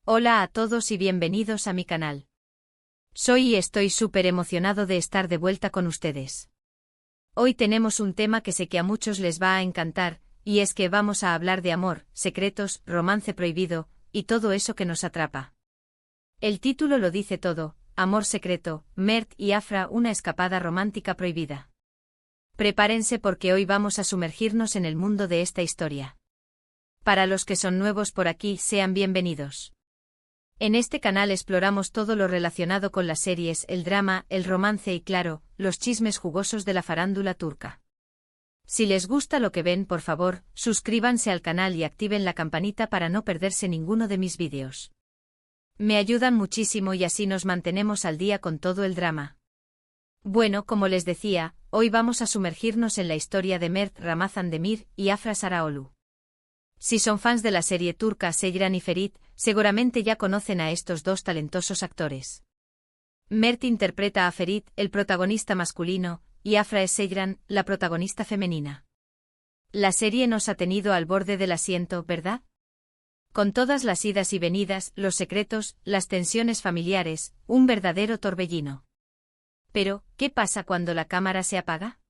Hola a todos y bienvenidos a mi canal. Soy y estoy súper emocionado de estar de vuelta con ustedes. Hoy tenemos un tema que sé que a muchos les va a encantar, y es que vamos a hablar de amor, secretos, romance prohibido, y todo eso que nos atrapa. El título lo dice todo: amor secreto, Mert y Afra, una escapada romántica prohibida. Prepárense porque hoy vamos a sumergirnos en el mundo de esta historia. Para los que son nuevos por aquí, sean bienvenidos. En este canal exploramos todo lo relacionado con las series, el drama, el romance y claro, los chismes jugosos de la farándula turca. Si les gusta lo que ven, por favor, suscríbanse al canal y activen la campanita para no perderse ninguno de mis vídeos. Me ayudan muchísimo y así nos mantenemos al día con todo el drama. Bueno, como les decía, hoy vamos a sumergirnos en la historia de Mert Ramazan Demir y Afra Saraoğlu. Si son fans de la serie turca Seyran y Ferit, seguramente ya conocen a estos dos talentosos actores. Mert interpreta a Ferit, el protagonista masculino, y Afra es Seyran, la protagonista femenina. La serie nos ha tenido al borde del asiento, ¿verdad? Con todas las idas y venidas, los secretos, las tensiones familiares, un verdadero torbellino. Pero, ¿qué pasa cuando la cámara se apaga?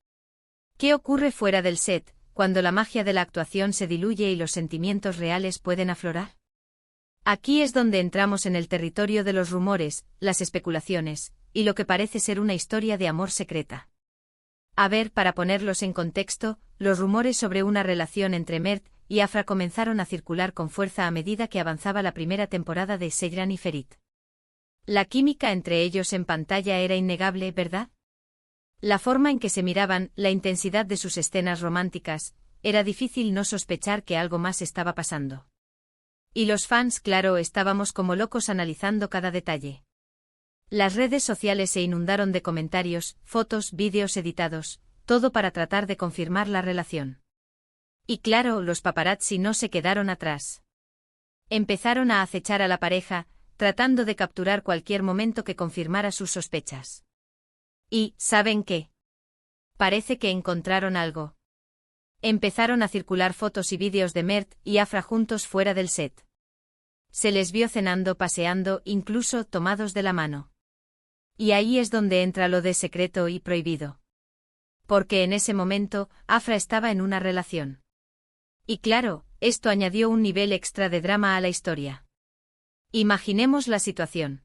¿Qué ocurre fuera del set, cuando la magia de la actuación se diluye y los sentimientos reales pueden aflorar? Aquí es donde entramos en el territorio de los rumores, las especulaciones, y lo que parece ser una historia de amor secreta. A ver, para ponerlos en contexto, los rumores sobre una relación entre Mert y Afra comenzaron a circular con fuerza a medida que avanzaba la primera temporada de Seyran y Ferit. La química entre ellos en pantalla era innegable, ¿verdad? La forma en que se miraban, la intensidad de sus escenas románticas, era difícil no sospechar que algo más estaba pasando. Y los fans, claro, estábamos como locos analizando cada detalle. Las redes sociales se inundaron de comentarios, fotos, vídeos editados, todo para tratar de confirmar la relación. Y claro, los paparazzi no se quedaron atrás. Empezaron a acechar a la pareja, tratando de capturar cualquier momento que confirmara sus sospechas. Y, ¿saben qué? Parece que encontraron algo. Empezaron a circular fotos y vídeos de Mert y Afra juntos fuera del set. Se les vio cenando, paseando, incluso tomados de la mano. Y ahí es donde entra lo de secreto y prohibido. Porque en ese momento, Afra estaba en una relación. Y claro, esto añadió un nivel extra de drama a la historia. Imaginemos la situación.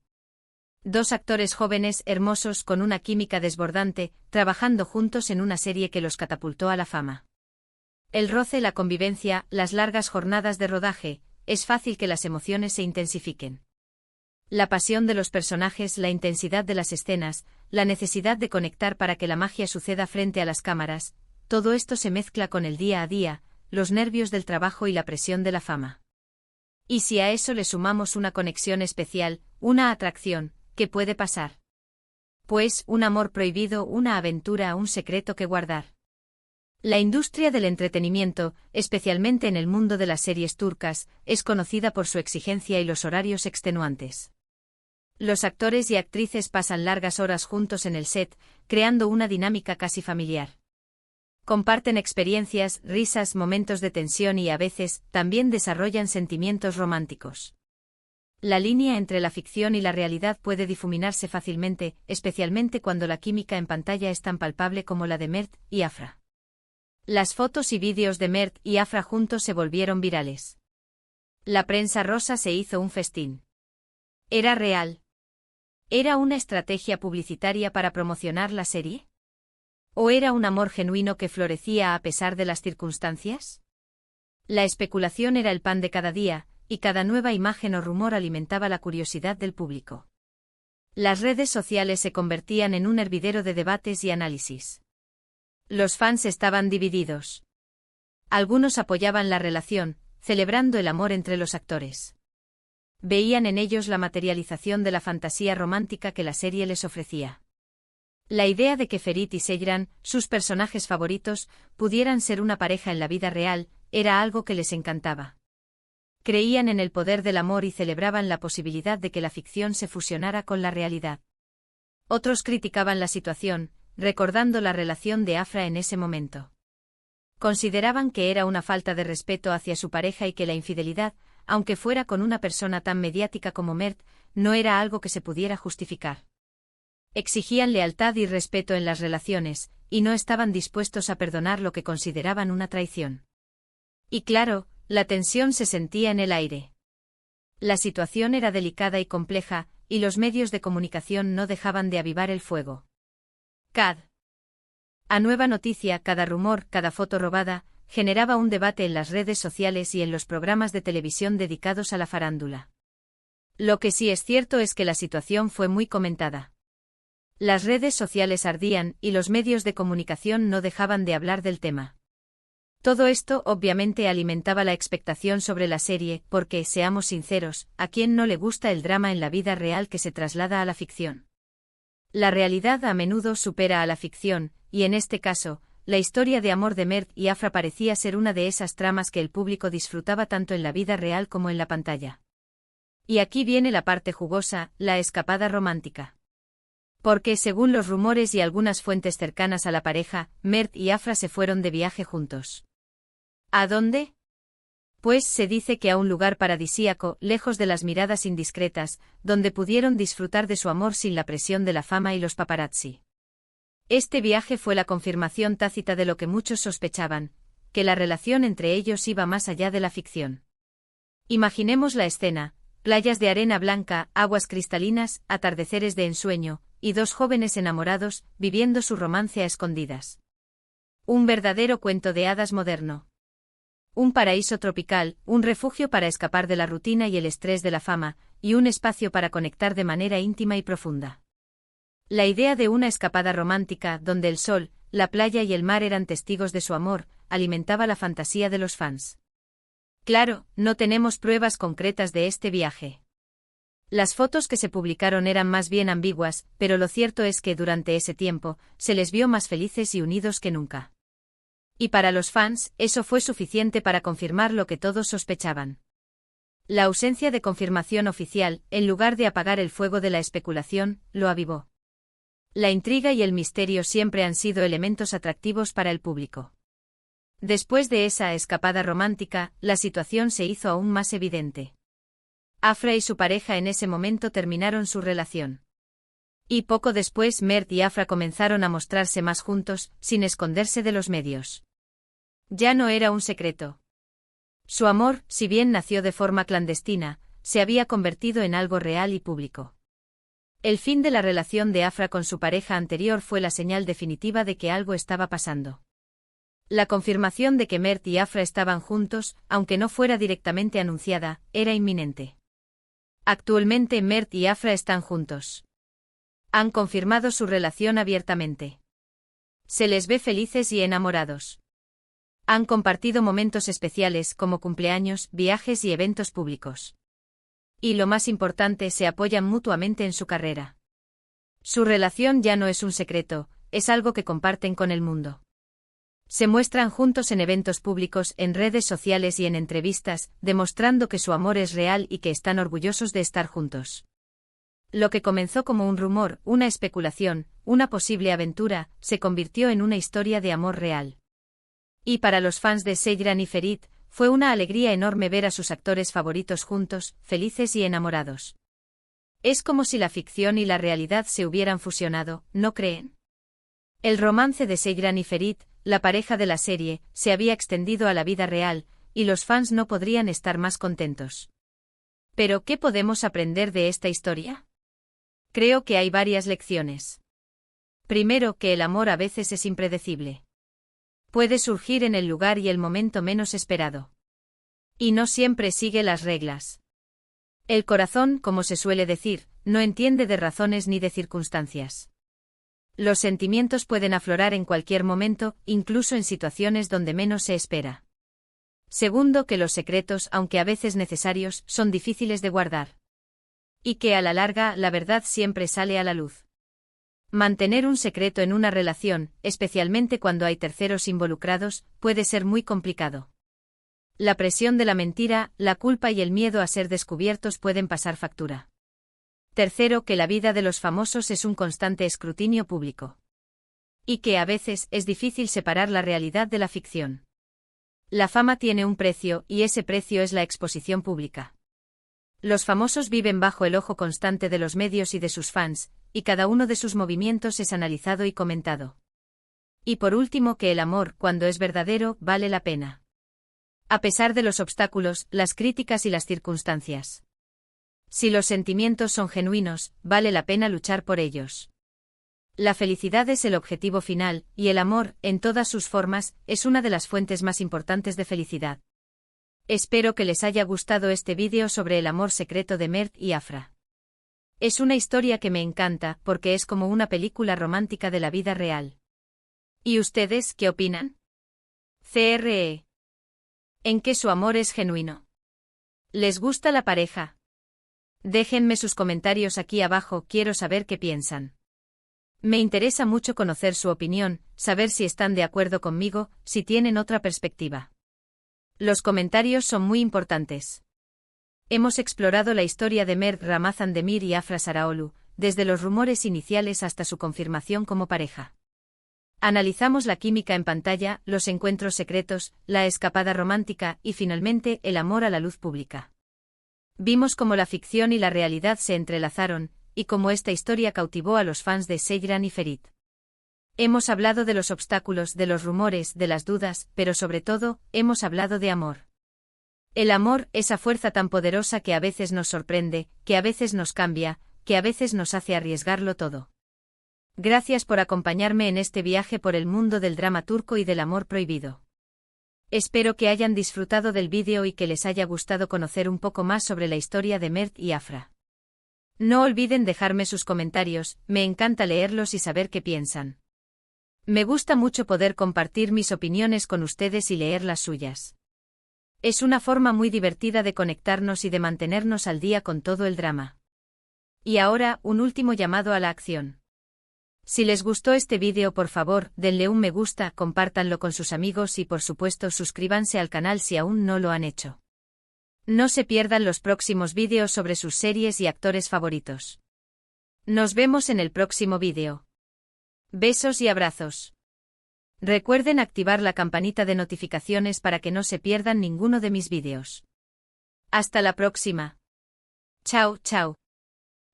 Dos actores jóvenes, hermosos, con una química desbordante, trabajando juntos en una serie que los catapultó a la fama. El roce, la convivencia, las largas jornadas de rodaje, es fácil que las emociones se intensifiquen. La pasión de los personajes, la intensidad de las escenas, la necesidad de conectar para que la magia suceda frente a las cámaras, todo esto se mezcla con el día a día, los nervios del trabajo y la presión de la fama. Y si a eso le sumamos una conexión especial, una atracción, ¿qué puede pasar? Pues, un amor prohibido, una aventura, un secreto que guardar. La industria del entretenimiento, especialmente en el mundo de las series turcas, es conocida por su exigencia y los horarios extenuantes. Los actores y actrices pasan largas horas juntos en el set, creando una dinámica casi familiar. Comparten experiencias, risas, momentos de tensión y a veces, también desarrollan sentimientos románticos. La línea entre la ficción y la realidad puede difuminarse fácilmente, especialmente cuando la química en pantalla es tan palpable como la de Mert y Afra. Las fotos y vídeos de Mert y Afra juntos se volvieron virales. La prensa rosa se hizo un festín. ¿Era real? ¿Era una estrategia publicitaria para promocionar la serie? ¿O era un amor genuino que florecía a pesar de las circunstancias? La especulación era el pan de cada día, y cada nueva imagen o rumor alimentaba la curiosidad del público. Las redes sociales se convertían en un hervidero de debates y análisis. Los fans estaban divididos. Algunos apoyaban la relación, celebrando el amor entre los actores. Veían en ellos la materialización de la fantasía romántica que la serie les ofrecía. La idea de que Ferit y Seyran, sus personajes favoritos, pudieran ser una pareja en la vida real, era algo que les encantaba. Creían en el poder del amor y celebraban la posibilidad de que la ficción se fusionara con la realidad. Otros criticaban la situación, recordando la relación de Afra en ese momento. Consideraban que era una falta de respeto hacia su pareja y que la infidelidad, aunque fuera con una persona tan mediática como Mert, no era algo que se pudiera justificar. Exigían lealtad y respeto en las relaciones, y no estaban dispuestos a perdonar lo que consideraban una traición. Y claro, la tensión se sentía en el aire. La situación era delicada y compleja, y los medios de comunicación no dejaban de avivar el fuego. A nueva noticia, cada rumor, cada foto robada, generaba un debate en las redes sociales y en los programas de televisión dedicados a la farándula. Lo que sí es cierto es que la situación fue muy comentada. Las redes sociales ardían y los medios de comunicación no dejaban de hablar del tema. Todo esto obviamente alimentaba la expectación sobre la serie, porque, seamos sinceros, ¿a quién no le gusta el drama en la vida real que se traslada a la ficción? La realidad a menudo supera a la ficción, y en este caso, la historia de amor de Mert y Afra parecía ser una de esas tramas que el público disfrutaba tanto en la vida real como en la pantalla. Y aquí viene la parte jugosa, la escapada romántica. Porque, según los rumores y algunas fuentes cercanas a la pareja, Mert y Afra se fueron de viaje juntos. ¿A dónde? Pues se dice que a un lugar paradisíaco, lejos de las miradas indiscretas, donde pudieron disfrutar de su amor sin la presión de la fama y los paparazzi. Este viaje fue la confirmación tácita de lo que muchos sospechaban, que la relación entre ellos iba más allá de la ficción. Imaginemos la escena: playas de arena blanca, aguas cristalinas, atardeceres de ensueño, y dos jóvenes enamorados, viviendo su romance a escondidas. Un verdadero cuento de hadas moderno. Un paraíso tropical, un refugio para escapar de la rutina y el estrés de la fama, y un espacio para conectar de manera íntima y profunda. La idea de una escapada romántica, donde el sol, la playa y el mar eran testigos de su amor, alimentaba la fantasía de los fans. Claro, no tenemos pruebas concretas de este viaje. Las fotos que se publicaron eran más bien ambiguas, pero lo cierto es que durante ese tiempo, se les vio más felices y unidos que nunca. Y para los fans, eso fue suficiente para confirmar lo que todos sospechaban. La ausencia de confirmación oficial, en lugar de apagar el fuego de la especulación, lo avivó. La intriga y el misterio siempre han sido elementos atractivos para el público. Después de esa escapada romántica, la situación se hizo aún más evidente. Afra y su pareja en ese momento terminaron su relación. Y poco después Mert y Afra comenzaron a mostrarse más juntos, sin esconderse de los medios. Ya no era un secreto. Su amor, si bien nació de forma clandestina, se había convertido en algo real y público. El fin de la relación de Afra con su pareja anterior fue la señal definitiva de que algo estaba pasando. La confirmación de que Mert y Afra estaban juntos, aunque no fuera directamente anunciada, era inminente. Actualmente Mert y Afra están juntos. Han confirmado su relación abiertamente. Se les ve felices y enamorados. Han compartido momentos especiales como cumpleaños, viajes y eventos públicos. Y lo más importante, se apoyan mutuamente en su carrera. Su relación ya no es un secreto, es algo que comparten con el mundo. Se muestran juntos en eventos públicos, en redes sociales y en entrevistas, demostrando que su amor es real y que están orgullosos de estar juntos. Lo que comenzó como un rumor, una especulación, una posible aventura, se convirtió en una historia de amor real. Y para los fans de Seyran y Ferit, fue una alegría enorme ver a sus actores favoritos juntos, felices y enamorados. Es como si la ficción y la realidad se hubieran fusionado, ¿no creen? El romance de Seyran y Ferit, la pareja de la serie, se había extendido a la vida real, y los fans no podrían estar más contentos. ¿Pero qué podemos aprender de esta historia? Creo que hay varias lecciones. Primero, que el amor a veces es impredecible. Puede surgir en el lugar y el momento menos esperado. Y no siempre sigue las reglas. El corazón, como se suele decir, no entiende de razones ni de circunstancias. Los sentimientos pueden aflorar en cualquier momento, incluso en situaciones donde menos se espera. Segundo, que los secretos, aunque a veces necesarios, son difíciles de guardar. Y que a la larga la verdad siempre sale a la luz. Mantener un secreto en una relación, especialmente cuando hay terceros involucrados, puede ser muy complicado. La presión de la mentira, la culpa y el miedo a ser descubiertos pueden pasar factura. Tercero, que la vida de los famosos es un constante escrutinio público. Y que a veces es difícil separar la realidad de la ficción. La fama tiene un precio, y ese precio es la exposición pública. Los famosos viven bajo el ojo constante de los medios y de sus fans, y cada uno de sus movimientos es analizado y comentado. Y por último, que el amor, cuando es verdadero, vale la pena. A pesar de los obstáculos, las críticas y las circunstancias. Si los sentimientos son genuinos, vale la pena luchar por ellos. La felicidad es el objetivo final, y el amor, en todas sus formas, es una de las fuentes más importantes de felicidad. Espero que les haya gustado este vídeo sobre el amor secreto de Mert y Afra. Es una historia que me encanta, porque es como una película romántica de la vida real. ¿Y ustedes, qué opinan? CRE. ¿En qué su amor es genuino? ¿Les gusta la pareja? Déjenme sus comentarios aquí abajo, quiero saber qué piensan. Me interesa mucho conocer su opinión, saber si están de acuerdo conmigo, si tienen otra perspectiva. Los comentarios son muy importantes. Hemos explorado la historia de Mert Ramazan Demir y Afra Saraolu, desde los rumores iniciales hasta su confirmación como pareja. Analizamos la química en pantalla, los encuentros secretos, la escapada romántica y finalmente el amor a la luz pública. Vimos cómo la ficción y la realidad se entrelazaron, y cómo esta historia cautivó a los fans de Seyran y Ferit. Hemos hablado de los obstáculos, de los rumores, de las dudas, pero sobre todo, hemos hablado de amor. El amor, esa fuerza tan poderosa que a veces nos sorprende, que a veces nos cambia, que a veces nos hace arriesgarlo todo. Gracias por acompañarme en este viaje por el mundo del drama turco y del amor prohibido. Espero que hayan disfrutado del vídeo y que les haya gustado conocer un poco más sobre la historia de Mert y Afra. No olviden dejarme sus comentarios, me encanta leerlos y saber qué piensan. Me gusta mucho poder compartir mis opiniones con ustedes y leer las suyas. Es una forma muy divertida de conectarnos y de mantenernos al día con todo el drama. Y ahora, un último llamado a la acción. Si les gustó este vídeo, por favor, denle un me gusta, compártanlo con sus amigos y por supuesto suscríbanse al canal si aún no lo han hecho. No se pierdan los próximos vídeos sobre sus series y actores favoritos. Nos vemos en el próximo vídeo. Besos y abrazos. Recuerden activar la campanita de notificaciones para que no se pierdan ninguno de mis vídeos. Hasta la próxima. Chao, chao.